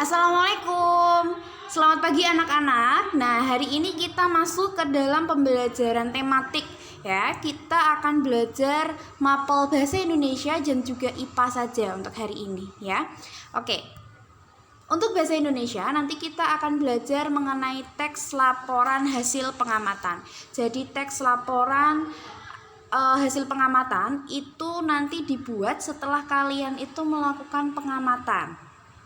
Assalamualaikum. Selamat pagi anak-anak. Nah, hari ini kita masuk ke dalam pembelajaran tematik ya. Kita akan belajar mapel bahasa Indonesia dan juga IPA saja untuk hari ini ya. Oke. Untuk bahasa Indonesia nanti kita akan belajar mengenai teks laporan hasil pengamatan. Jadi teks laporan hasil pengamatan itu nanti dibuat setelah kalian itu melakukan pengamatan.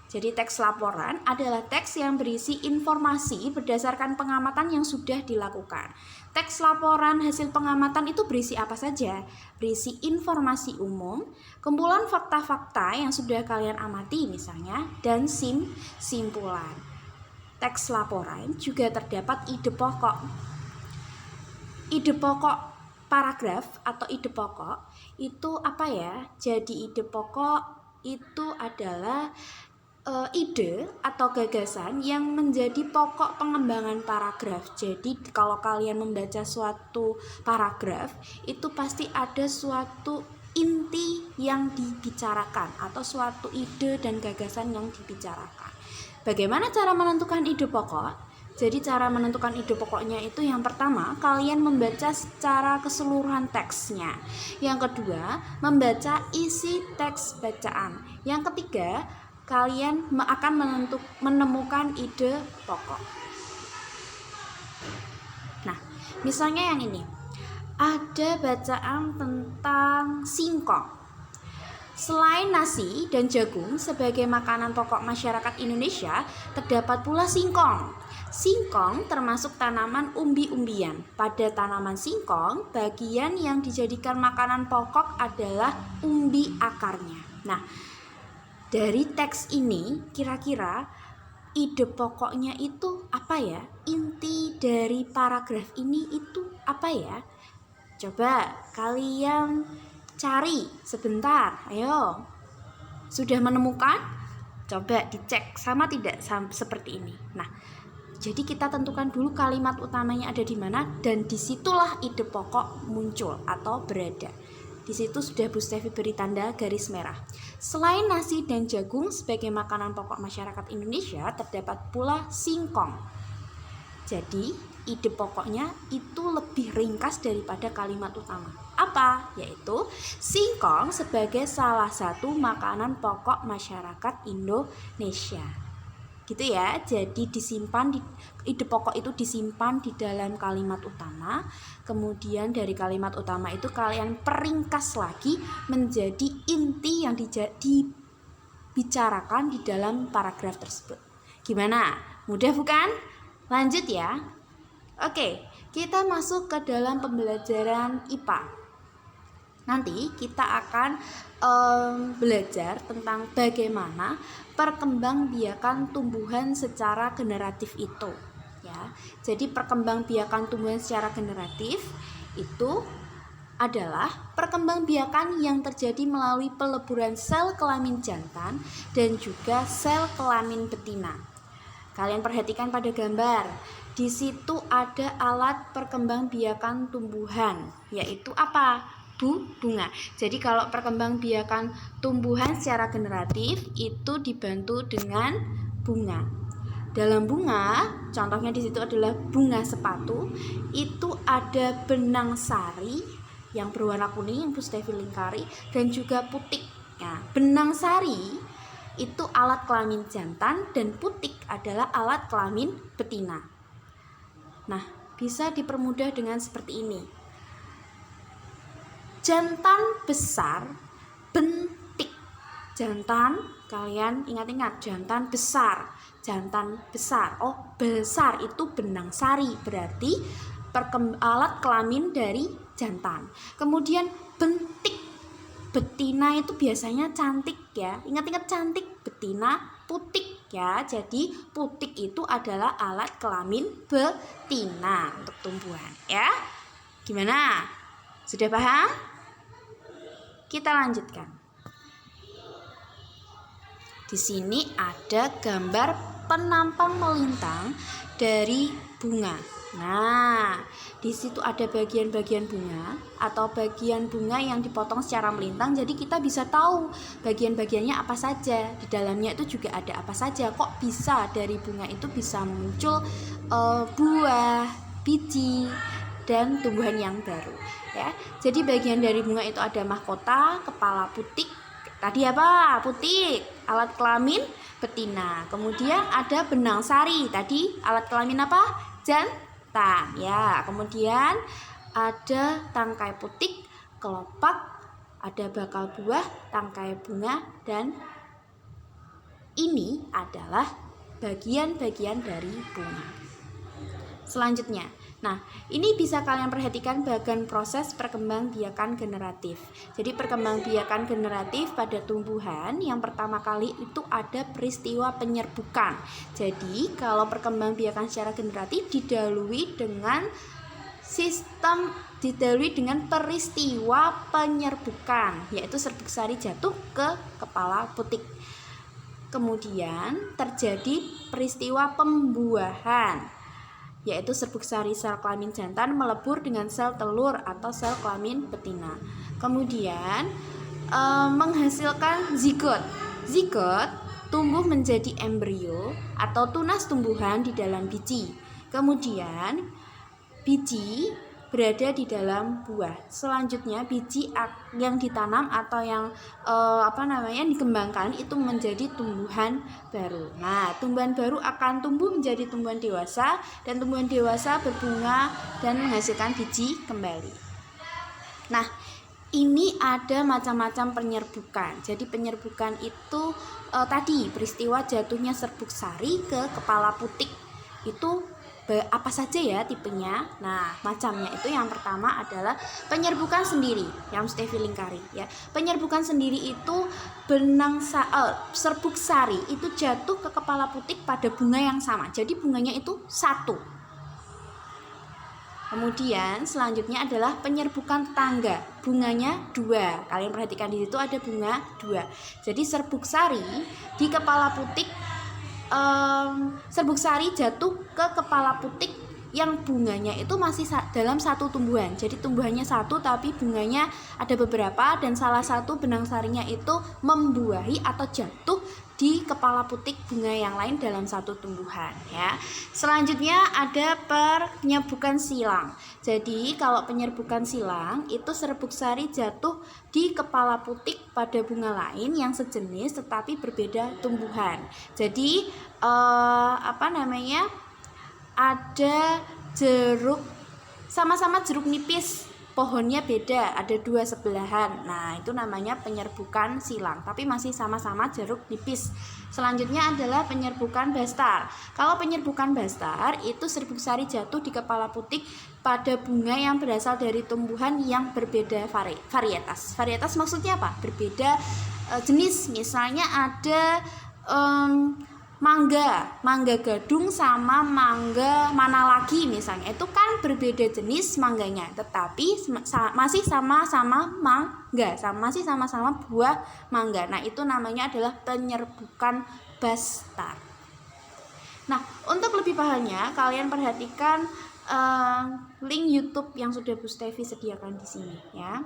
Jadi teks laporan adalah teks yang berisi informasi berdasarkan pengamatan yang sudah dilakukan. Teks laporan hasil pengamatan itu berisi apa saja? Berisi informasi umum, kumpulan fakta-fakta yang sudah kalian amati misalnya, dan simpulan. Teks laporan juga terdapat ide pokok. Ide pokok paragraf atau ide pokok itu apa ya? Jadi ide pokok itu adalah ide atau gagasan yang menjadi pokok pengembangan paragraf. Jadi kalau kalian membaca suatu paragraf itu pasti ada suatu inti yang dibicarakan atau suatu ide dan gagasan yang dibicarakan. Bagaimana cara menentukan ide pokok? Jadi cara menentukan ide pokoknya itu yang pertama, kalian membaca secara keseluruhan teksnya. Yang kedua, membaca isi teks bacaan. Yang ketiga, kalian akan menemukan ide pokok. Nah, misalnya yang ini. Ada bacaan tentang singkong. Selain nasi dan jagung sebagai makanan pokok masyarakat Indonesia, terdapat pula singkong. Singkong termasuk tanaman umbi-umbian. Pada tanaman singkong, bagian yang dijadikan makanan pokok adalah umbi akarnya. Nah, dari teks ini kira-kira ide pokoknya itu apa ya? Inti dari paragraf ini itu apa ya? Coba kalian cari sebentar, ayo. Sudah menemukan? Coba dicek sama tidak seperti ini. Nah, jadi kita tentukan dulu kalimat utamanya ada di mana dan disitulah ide pokok muncul atau berada. Di situ sudah Bu Stevi beri tanda garis merah. Selain nasi dan jagung sebagai makanan pokok masyarakat Indonesia, terdapat pula singkong. Jadi, ide pokoknya itu lebih ringkas daripada kalimat utama. Apa? Yaitu singkong sebagai salah satu makanan pokok masyarakat Indonesia. Gitu ya, jadi ide pokok itu disimpan di dalam kalimat utama, kemudian dari kalimat utama itu kalian peringkas lagi menjadi inti yang dibicarakan di dalam paragraf tersebut. Gimana? Mudah bukan? Lanjut ya. Oke, kita masuk ke dalam pembelajaran IPA. Nanti kita akan belajar tentang bagaimana perkembangbiakan tumbuhan secara generatif itu ya. Jadi perkembangbiakan tumbuhan secara generatif itu adalah perkembangbiakan yang terjadi melalui peleburan sel kelamin jantan dan juga sel kelamin betina. Kalian perhatikan pada gambar. Di situ ada alat perkembangbiakan tumbuhan, yaitu apa? Bunga. Jadi kalau perkembangbiakan tumbuhan secara generatif itu dibantu dengan bunga. Dalam bunga, contohnya di situ adalah bunga sepatu, itu ada benang sari yang berwarna kuning yang Bu Stevi lingkari dan juga putik. Nah, benang sari itu alat kelamin jantan dan putik adalah alat kelamin betina. Nah, bisa dipermudah dengan seperti ini. Jantan besar, bentik. Jantan, kalian ingat-ingat, jantan besar. Jantan besar. Oh, besar itu benang sari, berarti alat kelamin dari jantan. Kemudian bentik. Betina itu biasanya cantik ya. Ingat-ingat cantik, betina, putik ya. Jadi putik itu adalah alat kelamin betina untuk tumbuhan ya. Gimana? Sudah paham? Kita lanjutkan. Di sini ada gambar penampang melintang dari bunga. Nah, di situ ada bagian-bagian bunga atau bagian bunga yang dipotong secara melintang. Jadi kita bisa tahu bagian-bagiannya apa saja. Di dalamnya itu juga ada apa saja. Kok bisa dari bunga itu bisa muncul buah, biji, dan tumbuhan yang baru. Ya, jadi bagian dari bunga itu ada mahkota, kepala putik. Tadi apa? Putik, alat kelamin betina. Kemudian ada benang sari. Tadi alat kelamin apa? Jantan. Ya, kemudian ada tangkai putik, kelopak, ada bakal buah, tangkai bunga, dan ini adalah bagian-bagian dari bunga. Selanjutnya, nah ini bisa kalian perhatikan bagian proses perkembangbiakan generatif. Jadi perkembangbiakan generatif pada tumbuhan yang pertama kali itu ada peristiwa penyerbukan. Jadi kalau perkembangbiakan secara generatif didahului dengan peristiwa penyerbukan, yaitu serbuk sari jatuh ke kepala putik. Kemudian terjadi peristiwa pembuahan, yaitu serbuk sari sel kelamin jantan melebur dengan sel telur atau sel kelamin betina. Kemudian menghasilkan zigot. Zigot tumbuh menjadi embrio atau tunas tumbuhan di dalam biji. Kemudian biji berada di dalam buah. Selanjutnya biji yang ditanam atau yang dikembangkan itu menjadi tumbuhan baru. Nah, tumbuhan baru akan tumbuh menjadi tumbuhan dewasa dan tumbuhan dewasa berbunga dan menghasilkan biji kembali. Nah, ini ada macam-macam penyerbukan. Jadi penyerbukan itu tadi peristiwa jatuhnya serbuk sari ke kepala putik. Itu apa saja ya tipenya? Nah, macamnya itu yang pertama adalah penyerbukan sendiri yang Steffi lingkari ya. Penyerbukan sendiri itu serbuk sari itu jatuh ke kepala putik pada bunga yang sama. Jadi bunganya itu satu. Kemudian selanjutnya adalah penyerbukan tetangga. Bunganya 2. Kalian perhatikan di situ ada bunga 2. Jadi serbuk sari di kepala putik serbuk sari jatuh ke kepala putik yang bunganya itu masih dalam satu tumbuhan. Jadi tumbuhannya satu tapi bunganya ada beberapa dan salah satu benang sarinya itu membuahi atau jatuh di kepala putik bunga yang lain dalam satu tumbuhan ya. Selanjutnya ada penyerbukan silang. Jadi kalau penyerbukan silang itu serbuk sari jatuh di kepala putik pada bunga lain yang sejenis tetapi berbeda tumbuhan. Jadi ada jeruk, sama-sama jeruk nipis, pohonnya beda, ada 2 sebelahan. Nah, itu namanya penyerbukan silang, tapi masih sama-sama jeruk nipis. Selanjutnya adalah penyerbukan bastar. Kalau penyerbukan bastar, itu serbuk sari jatuh di kepala putik pada bunga yang berasal dari tumbuhan yang berbeda varietas. Varietas maksudnya apa? Berbeda jenis. Misalnya ada mangga gadung sama mangga mana lagi misalnya, itu kan berbeda jenis mangganya tetapi masih sama-sama mangga, masih sama-sama buah mangga. Nah, itu namanya adalah penyerbukan bastar. Nah, untuk lebih pahamnya kalian perhatikan link YouTube yang sudah Bu Steffi sediakan di sini ya.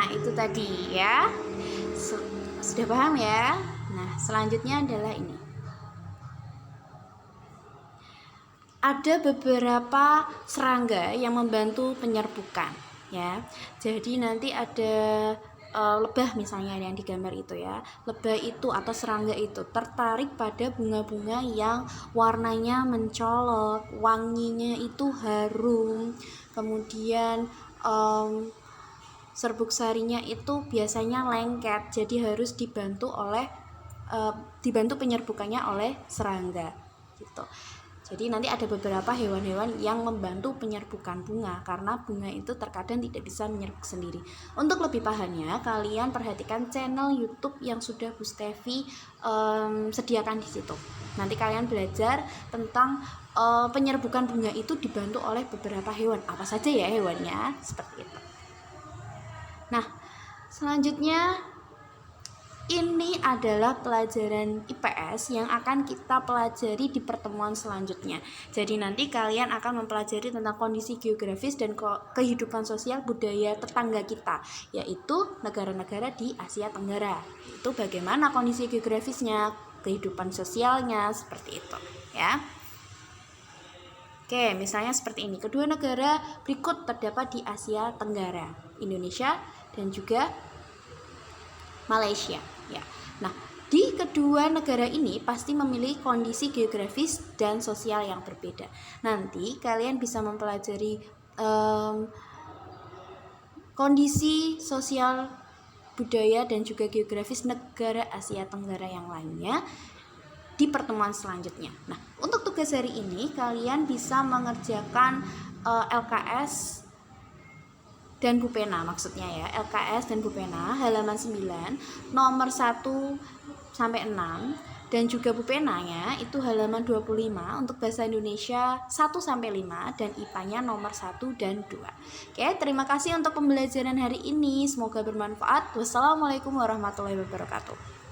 Nah, itu tadi ya. Sudah paham ya? Nah, selanjutnya adalah ini. Ada beberapa serangga yang membantu penyerbukan ya. Jadi nanti ada lebah misalnya yang digambar itu ya. Lebah itu atau serangga itu tertarik pada bunga-bunga yang warnanya mencolok, wanginya itu harum. Kemudian serbuk sarinya itu biasanya lengket, jadi harus dibantu penyerbukannya oleh serangga gitu. Jadi nanti ada beberapa hewan-hewan yang membantu penyerbukan bunga karena bunga itu terkadang tidak bisa menyerbuk sendiri. Untuk lebih pahamnya, kalian perhatikan channel YouTube yang sudah Bu Stefi sediakan di situ. Nanti kalian belajar tentang penyerbukan bunga itu dibantu oleh beberapa hewan. Apa saja ya hewannya? Seperti itu. Nah, selanjutnya ini adalah pelajaran IPS yang akan kita pelajari di pertemuan selanjutnya. Jadi nanti kalian akan mempelajari tentang kondisi geografis dan kehidupan sosial budaya tetangga kita, yaitu negara-negara di Asia Tenggara. Itu bagaimana kondisi geografisnya, kehidupan sosialnya, seperti itu ya. Oke, misalnya seperti ini. Kedua negara berikut terdapat di Asia Tenggara, Indonesia dan juga Malaysia ya. Nah, di kedua negara ini pasti memiliki kondisi geografis dan sosial yang berbeda. Nanti kalian bisa mempelajari kondisi sosial, budaya dan juga geografis negara Asia Tenggara yang lainnya di pertemuan selanjutnya. Nah, untuk tugas hari ini kalian bisa mengerjakan LKS dan Bupena maksudnya ya, LKS dan Bupena halaman 9 nomor 1 sampai 6 dan juga Bupenanya itu halaman 25 untuk bahasa Indonesia 1 sampai 5 dan IPA-nya nomor 1 dan 2. Oke, terima kasih untuk pembelajaran hari ini. Semoga bermanfaat. Wassalamualaikum warahmatullahi wabarakatuh.